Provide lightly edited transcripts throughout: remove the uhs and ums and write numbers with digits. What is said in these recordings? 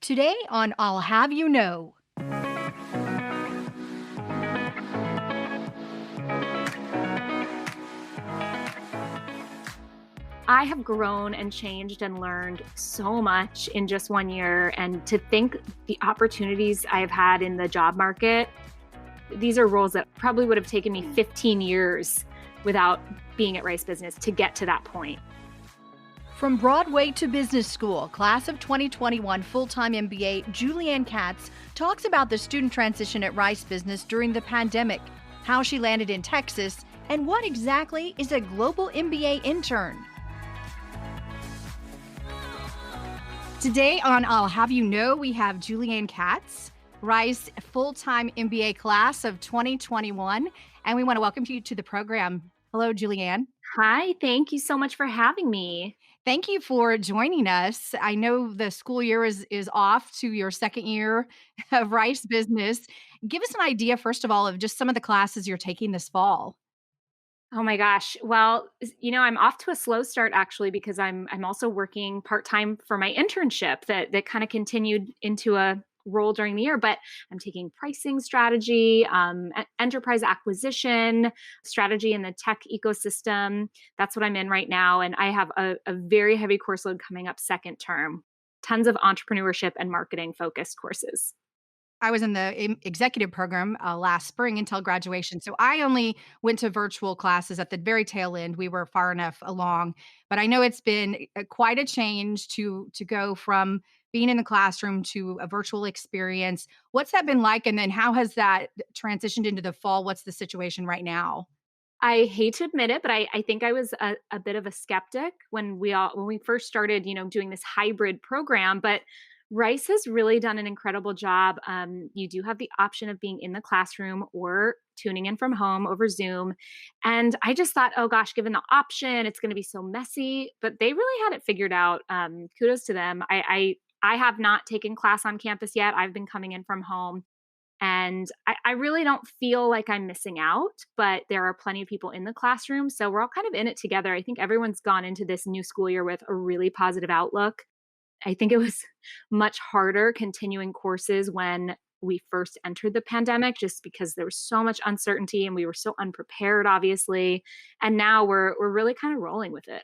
Today on I'll Have You Know, I have grown and changed and learned so much in just 1 year. And to think the opportunities I've had in the job market, these are roles that probably would have taken me 15 years without being at Rice Business to get to that point. from Broadway to business school, class of 2021 full-time MBA Julianne Katz talks about the student transition at Rice Business during the pandemic, how she landed in Texas, and what exactly is a global MBA intern. Today on I'll Have You Know, we have Julianne Katz, Rice full-time MBA class of 2021, and we want to welcome you to the program. Hello, Julianne. Hi, thank you so much for having me. Thank you for joining us. I know the school year is off to your second year of Rice Business. Give us an idea, first of all, of just some of the classes you're taking this fall. Oh my gosh. Well, I'm off to a slow start actually because I'm also working part-time for my internship that kind of continued into a role during the year, but I'm taking pricing strategy, enterprise acquisition strategy in the tech ecosystem. That's what I'm in right now. And I have a very heavy course load coming up second term, tons of entrepreneurship and marketing focused courses. I was in the executive program last spring until graduation. So I only went to virtual classes at the very tail end. We were far enough along, but I know it's been quite a change to go from being in the classroom to a virtual experience. What's that been like? And then how has that transitioned into the fall? What's the situation right now? I hate to admit it, but I think I was a bit of a skeptic when we first started, doing this hybrid program. But Rice has really done an incredible job. You do have the option of being in the classroom or tuning in from home over Zoom. And I just thought, oh gosh, given the option, it's going to be so messy. But they really had it figured out. Kudos to them. I have not taken class on campus yet. I've been coming in from home. And I really don't feel like I'm missing out, but there are plenty of people in the classroom. So we're all kind of in it together. I think everyone's gone into this new school year with a really positive outlook. I think it was much harder continuing courses when we first entered the pandemic, just because there was so much uncertainty and we were so unprepared, obviously. And now we're really kind of rolling with it.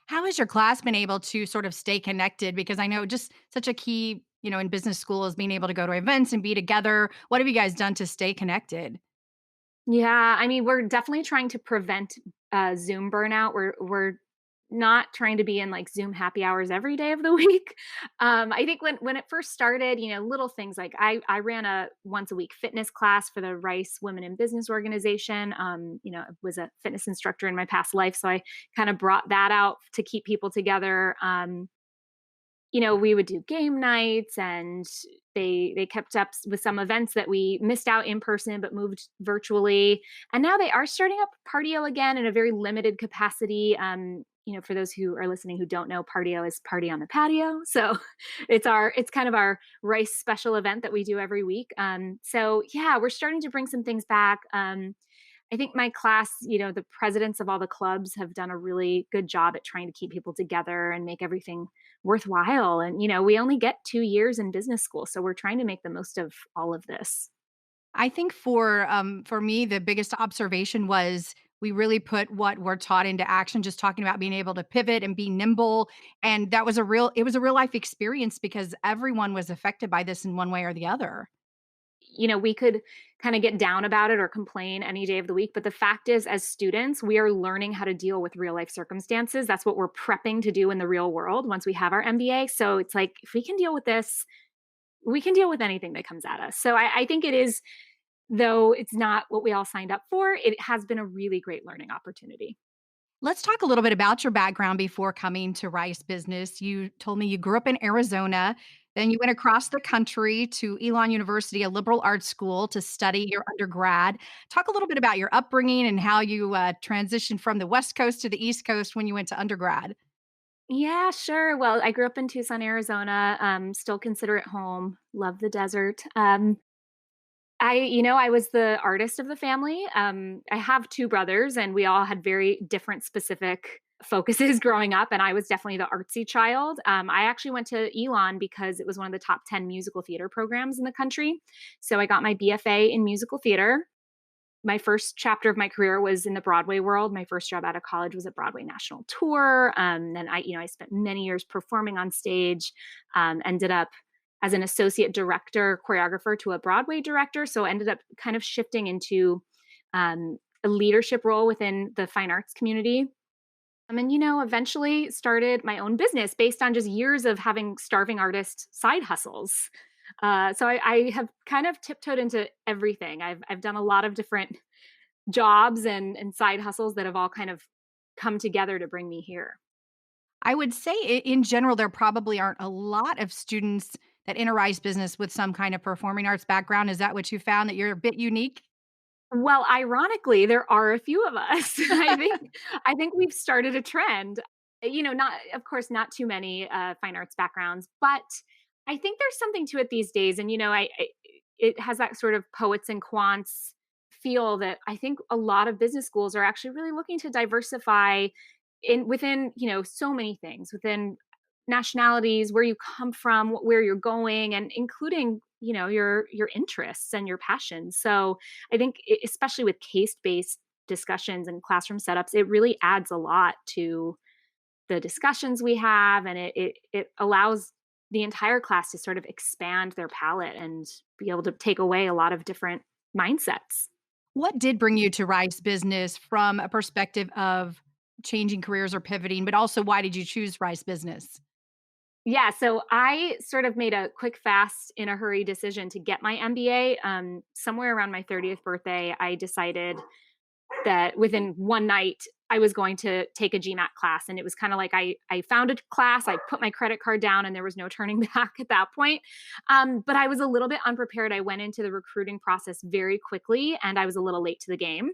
How has your class been able to sort of stay connected? Because I know just such a key, in business school is being able to go to events and be together. What have you guys done to stay connected? Yeah, I mean, we're definitely trying to prevent Zoom burnout. We're not trying to be in like Zoom happy hours every day of the week. I think when it first started, little things like I ran a once a week fitness class for the Rice Women in Business organization. I was a fitness instructor in my past life, so I kind of brought that out to keep people together. We would do game nights, and they kept up with some events that we missed out in person but moved virtually. And now they are starting up Partio again in a very limited capacity. For those who are listening who don't know, Partio is Party on the Patio. So it's kind of our Rice special event that we do every week. So yeah, we're starting to bring some things back. I think my class, the presidents of all the clubs have done a really good job at trying to keep people together and make everything worthwhile. And, we only get 2 years in business school. So we're trying to make the most of all of this. I think for me, the biggest observation was we really put what we're taught into action, just talking about being able to pivot and be nimble. And that was it was a real life experience because everyone was affected by this in one way or the other. We could kind of get down about it or complain any day of the week. But the fact is, as students, we are learning how to deal with real life circumstances. That's what we're prepping to do in the real world once we have our MBA. So it's like, if we can deal with this, we can deal with anything that comes at us. So I think it is, though it's not what we all signed up for, it has been a really great learning opportunity. Let's talk a little bit about your background before coming to Rice Business. You told me you grew up in Arizona, then you went across the country to Elon University, a liberal arts school, to study your undergrad. Talk a little bit about your upbringing and how you transitioned from the West Coast to the East Coast when you went to undergrad. Yeah, sure. Well, I grew up in Tucson, Arizona. Still consider it home. Love the desert. I was the artist of the family. I have two brothers, and we all had very different specific focus is growing up, and I was definitely the artsy child. I actually went to Elon because it was one of the top 10 musical theater programs in the country. So I got my BFA in musical theater. My first chapter of my career was in the Broadway world. My first job out of college was a Broadway national tour. Then I spent many years performing on stage. Ended up as an associate director, choreographer to a Broadway director. So ended up kind of shifting into a leadership role within the fine arts community. And eventually started my own business based on just years of having starving artist side hustles. So I have kind of tiptoed into everything. I've done a lot of different jobs and side hustles that have all kind of come together to bring me here. I would say in general, there probably aren't a lot of students that enter Rice business with some kind of performing arts background. Is that what you found, that you're a bit unique? Well, ironically, there are a few of us. I think we've started a trend. Not of course not too many fine arts backgrounds, but I think there's something to it these days. And it has that sort of poets and quants feel that I think a lot of business schools are actually really looking to diversify in within so many things within nationalities, where you come from, where you're going, and including your interests and your passions. So I think especially with case-based discussions and classroom setups, it really adds a lot to the discussions we have, and it allows the entire class to sort of expand their palette and be able to take away a lot of different mindsets. What did bring you to Rice business from a perspective of changing careers or pivoting, but also why did you choose Rice business? Yeah, so I sort of made a quick, fast, in a hurry decision to get my MBA. Somewhere around my 30th birthday, I decided that within one night I was going to take a GMAT class. And it was kind of like I found a class, I put my credit card down, and there was no turning back at that point. But I was a little bit unprepared. I went into the recruiting process very quickly, and I was a little late to the game.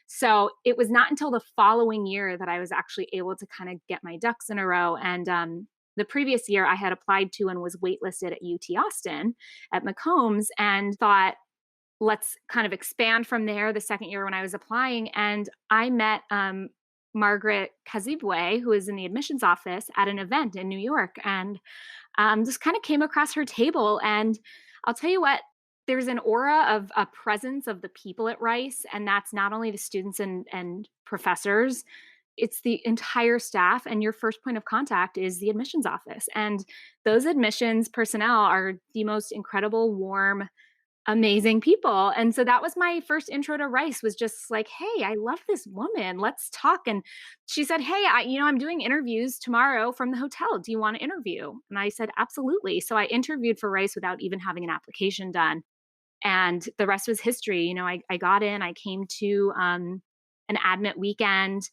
So it was not until the following year that I was actually able to kind of get my ducks in a row. And the previous year, I had applied to and was waitlisted at UT Austin at McCombs, and thought, let's kind of expand from there the second year when I was applying. And I met Margaret Kazibwe, who is in the admissions office, at an event in New York, and just kind of came across her table. And I'll tell you what, there's an aura of a presence of the people at Rice, and that's not only the students and professors, it's the entire staff. And your first point of contact is the admissions office. And those admissions personnel are the most incredible, warm, amazing people. And so that was my first intro to Rice, was just like, "Hey, I love this woman. Let's talk." And she said, "Hey, I'm doing interviews tomorrow from the hotel. Do you want to interview?" And I said, "Absolutely." So I interviewed for Rice without even having an application done. And the rest was history. I got in, I came to an admit weekend,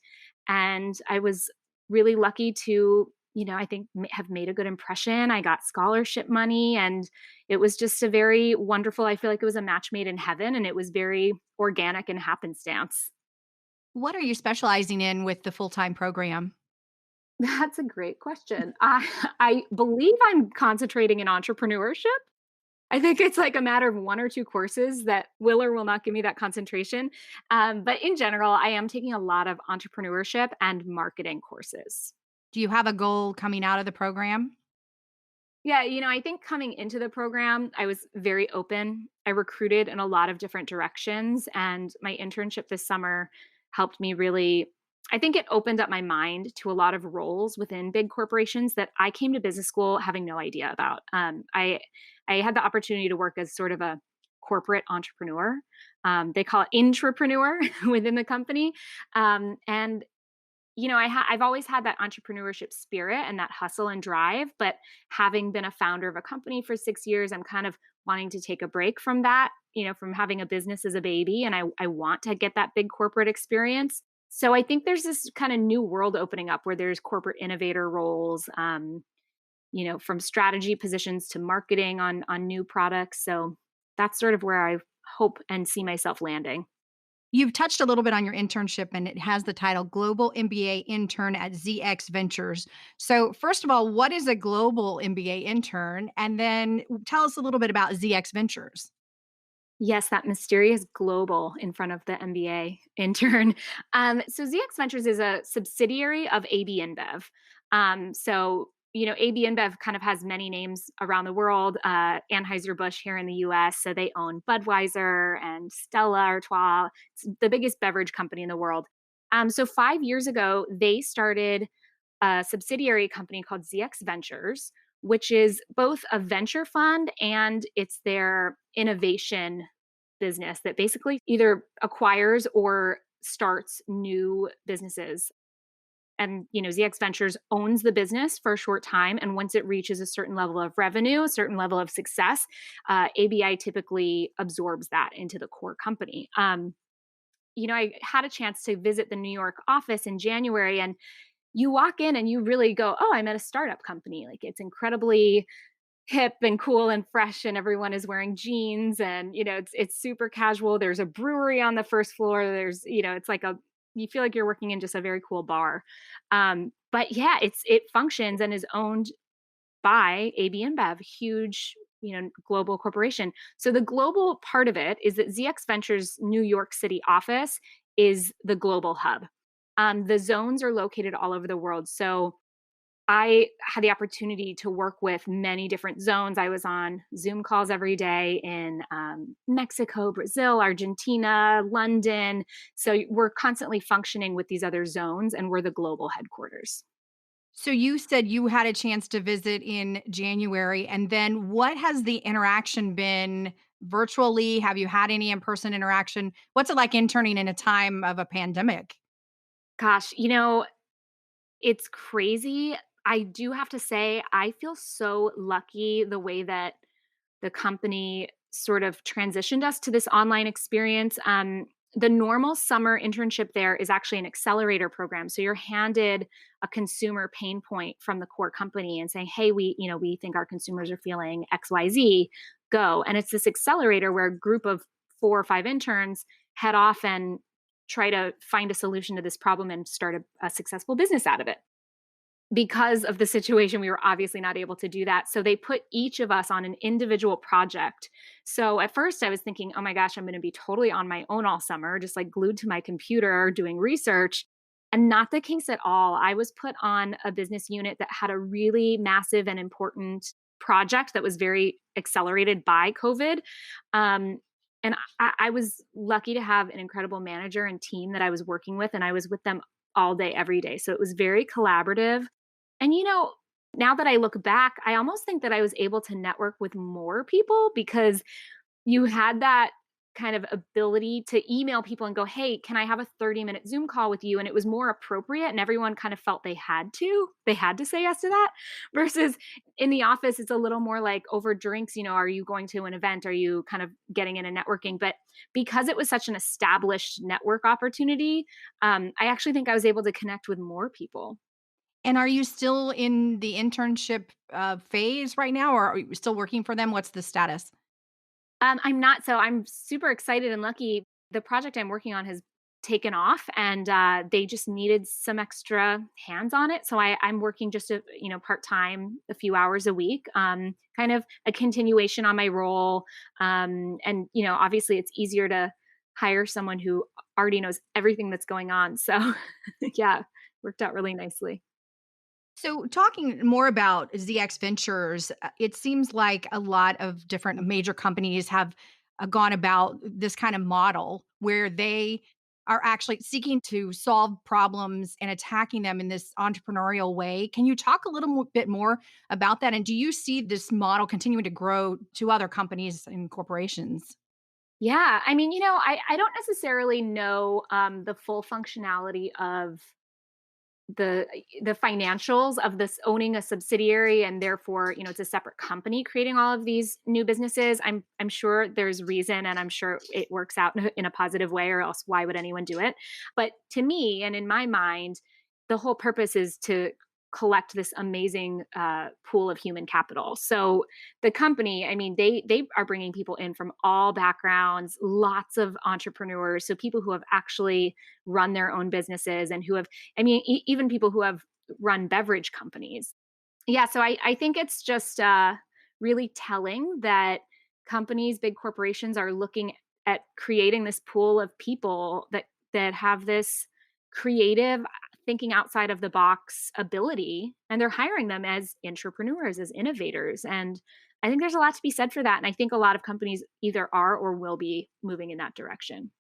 and I was really lucky to, I think have made a good impression. I got scholarship money, and it was just a very wonderful, I feel like it was a match made in heaven, and it was very organic and happenstance. What are you specializing in with the full-time program? That's a great question. I believe I'm concentrating in entrepreneurship. I think it's like a matter of one or two courses that will or will not give me that concentration. But in general, I am taking a lot of entrepreneurship and marketing courses. Do you have a goal coming out of the program? Yeah, I think coming into the program, I was very open. I recruited in a lot of different directions, and my internship this summer helped me really. I think it opened up my mind to a lot of roles within big corporations that I came to business school having no idea about. I had the opportunity to work as sort of a corporate entrepreneur. They call it intrapreneur within the company, and I've always had that entrepreneurship spirit and that hustle and drive, but having been a founder of a company for 6 years, I'm kind of wanting to take a break from that, from having a business as a baby, and I want to get that big corporate experience. So I think there's this kind of new world opening up where there's corporate innovator roles, from strategy positions to marketing on new products. So that's sort of where I hope and see myself landing. You've touched a little bit on your internship, and it has the title Global MBA Intern at ZX Ventures. So, first of all, what is a global MBA intern? And then tell us a little bit about ZX Ventures. Yes, that mysterious global in front of the MBA intern. So ZX Ventures is a subsidiary of AB InBev. AB InBev kind of has many names around the world. Anheuser-Busch here in the US, so they own Budweiser and Stella Artois. It's the biggest beverage company in the world. So 5 years ago, they started a subsidiary company called ZX Ventures, which is both a venture fund and it's their innovation business that basically either acquires or starts new businesses. And ZX Ventures owns the business for a short time, and once it reaches a certain level of revenue, a certain level of success, ABI typically absorbs that into the core company. I had a chance to visit the New York office in January, and you walk in and you really go, "Oh, I'm at a startup company." Like, it's incredibly hip and cool and fresh, and everyone is wearing jeans, and it's super casual. There's a brewery on the first floor. There's it's like a you feel like you're working in just a very cool bar. But yeah, it functions and is owned by AB InBev, huge global corporation. So the global part of it is that ZX Ventures New York City office is the global hub. The zones are located all over the world. So I had the opportunity to work with many different zones. I was on Zoom calls every day in Mexico, Brazil, Argentina, London. So we're constantly functioning with these other zones, and we're the global headquarters. So you said you had a chance to visit in January, and then what has the interaction been virtually? Have you had any in-person interaction? What's it like interning in a time of a pandemic? Gosh, it's crazy. I do have to say, I feel so lucky the way that the company sort of transitioned us to this online experience. The normal summer internship there is actually an accelerator program. So you're handed a consumer pain point from the core company and saying, "Hey, we think our consumers are feeling XYZ, go." And it's this accelerator where a group of 4 or 5 interns head off and try to find a solution to this problem and start a successful business out of it. Because of the situation, we were obviously not able to do that. So they put each of us on an individual project. So at first I was thinking, oh my gosh, I'm going to be totally on my own all summer, just like glued to my computer doing research. And not the case at all. I was put on a business unit that had a really massive and important project that was very accelerated by COVID. Um, and I was lucky to have an incredible manager and team that I was working with, and I was with them all day, every day. So it was very collaborative. And now that I look back, I almost think that I was able to network with more people because you had that kind of ability to email people and go, "Hey, can I have a 30-minute Zoom call with you?" And it was more appropriate, and everyone kind of felt they had to. They had to say yes to that. Versus in the office, it's a little more like over drinks, are you going to an event? Are you kind of getting in and networking? But because it was such an established network opportunity, I actually think I was able to connect with more people. And are you still in the internship phase right now, or are you still working for them? What's the status? I'm not, so I'm super excited and lucky. The project I'm working on has taken off, and they just needed some extra hands on it. So I'm working just part time, a few hours a week, kind of a continuation on my role. And obviously, it's easier to hire someone who already knows everything that's going on. So yeah, worked out really nicely. So, talking more about ZX Ventures, it seems like a lot of different major companies have gone about this kind of model where they are actually seeking to solve problems and attacking them in this entrepreneurial way. Can you talk a little bit more about that? And do you see this model continuing to grow to other companies and corporations? Yeah, I mean, I don't necessarily know the full functionality of the the financials of this owning a subsidiary, and therefore it's a separate company creating all of these new businesses. I'm sure there's reason, and I'm sure it works out in a positive way, or else why would anyone do it? But to me, and in my mind, the whole purpose is to collect this amazing pool of human capital. So the company, I mean, they are bringing people in from all backgrounds, lots of entrepreneurs, so people who have actually run their own businesses, and who have, I mean, even people who have run beverage companies. Yeah, so I think it's just really telling that companies, big corporations are looking at creating this pool of people that have this creative thinking outside of the box ability, and they're hiring them as entrepreneurs, as innovators. And I think there's a lot to be said for that. And I think a lot of companies either are or will be moving in that direction.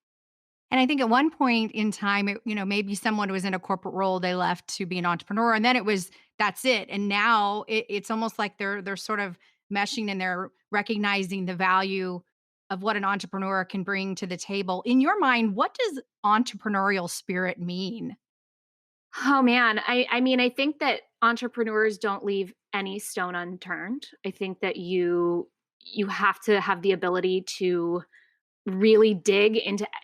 And I think at one point in time, maybe someone was in a corporate role, they left to be an entrepreneur, and then that's it. And now it's almost like they're sort of meshing and they're recognizing the value of what an entrepreneur can bring to the table. In your mind, what does entrepreneurial spirit mean? Oh man, I mean, I think that entrepreneurs don't leave any stone unturned. I think that you have to have the ability to really dig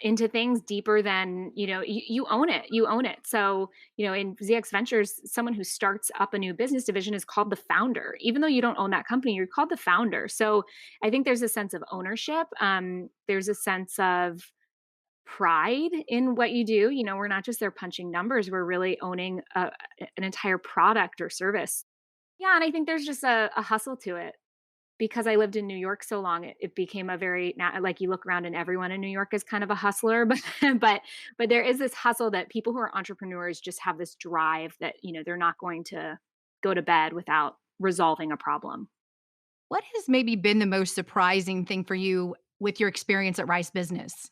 into things deeper than, you own it. You own it. So, in ZX Ventures, someone who starts up a new business division is called the founder. Even though you don't own that company, you're called the founder. So, I think there's a sense of ownership. There's a sense of pride in what you do. We're not just there punching numbers, we're really owning an entire product or service. Yeah, and I think there's just a hustle to it. Because I lived in New York so long, it became a very like, you look around and everyone in New York is kind of a hustler, but but there is this hustle that people who are entrepreneurs just have this drive that, they're not going to go to bed without resolving a problem. What has maybe been the most surprising thing for you with your experience at Rice Business?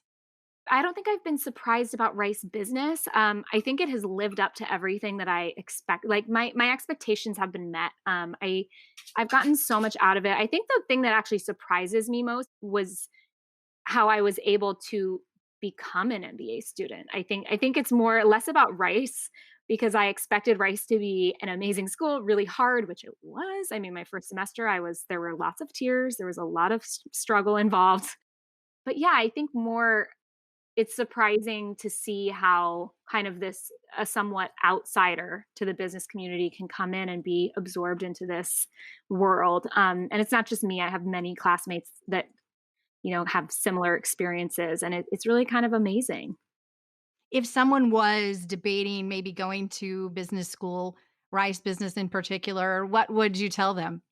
I don't think I've been surprised about Rice Business. I think it has lived up to everything that I expect. Like, my expectations have been met. I've gotten so much out of it. I think the thing that actually surprises me most was how I was able to become an MBA student. I think it's more less about Rice, because I expected Rice to be an amazing school, really hard, which it was. I mean, my first semester, there were lots of tears, there was a lot of struggle involved. But yeah, I think more it's surprising to see how kind of a somewhat outsider to the business community can come in and be absorbed into this world. And it's not just me. I have many classmates that, have similar experiences, and it's really kind of amazing. If someone was debating maybe going to business school, Rice Business in particular, what would you tell them?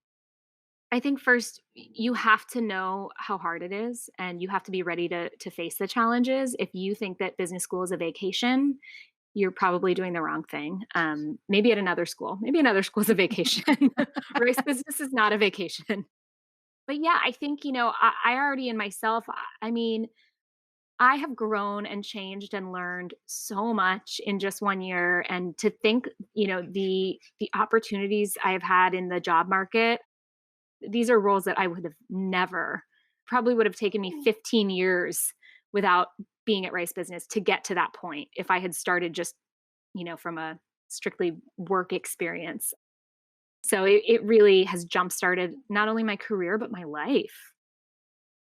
I think first you have to know how hard it is, and you have to be ready to face the challenges. If you think that business school is a vacation, you're probably doing the wrong thing. Maybe at another school. Maybe another school's a vacation. Rice Business is not a vacation. But yeah, I think, I already in myself, I mean, I have grown and changed and learned so much in just 1 year. And to think, the opportunities I have had in the job market, these are roles that I would have never probably would have taken me 15 years without being at Rice Business to get to that point if I had started just, from a strictly work experience. So it really has jump started not only my career, but my life.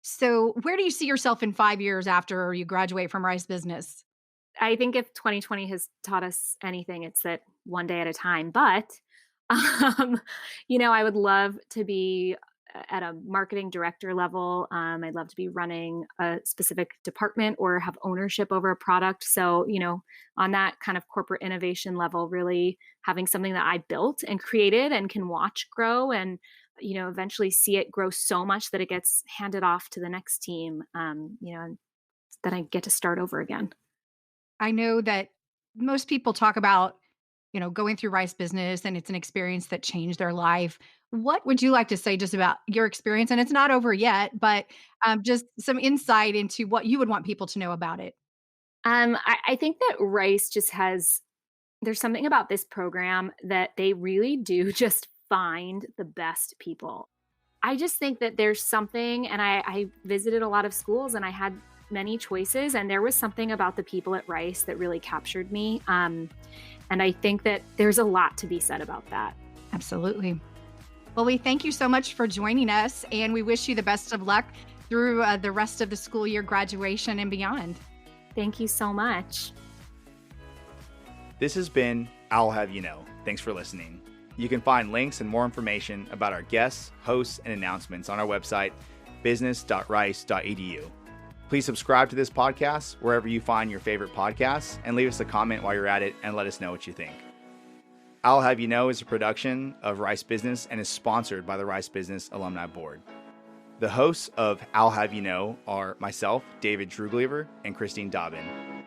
So, where do you see yourself in 5 years after you graduate from Rice Business? I think if 2020 has taught us anything, it's that one day at a time. But, um, I would love to be at a marketing director level. I'd love to be running a specific department or have ownership over a product. So, on that kind of corporate innovation level, really having something that I built and created and can watch grow and, eventually see it grow so much that it gets handed off to the next team, and then I get to start over again. I know that most people talk about, going through Rice Business and it's an experience that changed their life. What would you like to say just about your experience? And it's not over yet, but just some insight into what you would want people to know about it. I think that Rice just there's something about this program that they really do just find the best people. I just think that there's something, and I visited a lot of schools and I had many choices, and there was something about the people at Rice that really captured me. And I think that there's a lot to be said about that. Absolutely. Well, we thank you so much for joining us, and we wish you the best of luck through the rest of the school year, graduation, and beyond. Thank you so much. This has been I'll Have You Know. Thanks for listening. You can find links and more information about our guests, hosts, and announcements on our website, business.rice.edu. Please subscribe to this podcast wherever you find your favorite podcasts and leave us a comment while you're at it and let us know what you think. I'll Have You Know is a production of Rice Business and is sponsored by the Rice Business Alumni Board. The hosts of I'll Have You Know are myself, David Druglever, and Christine Dobbin.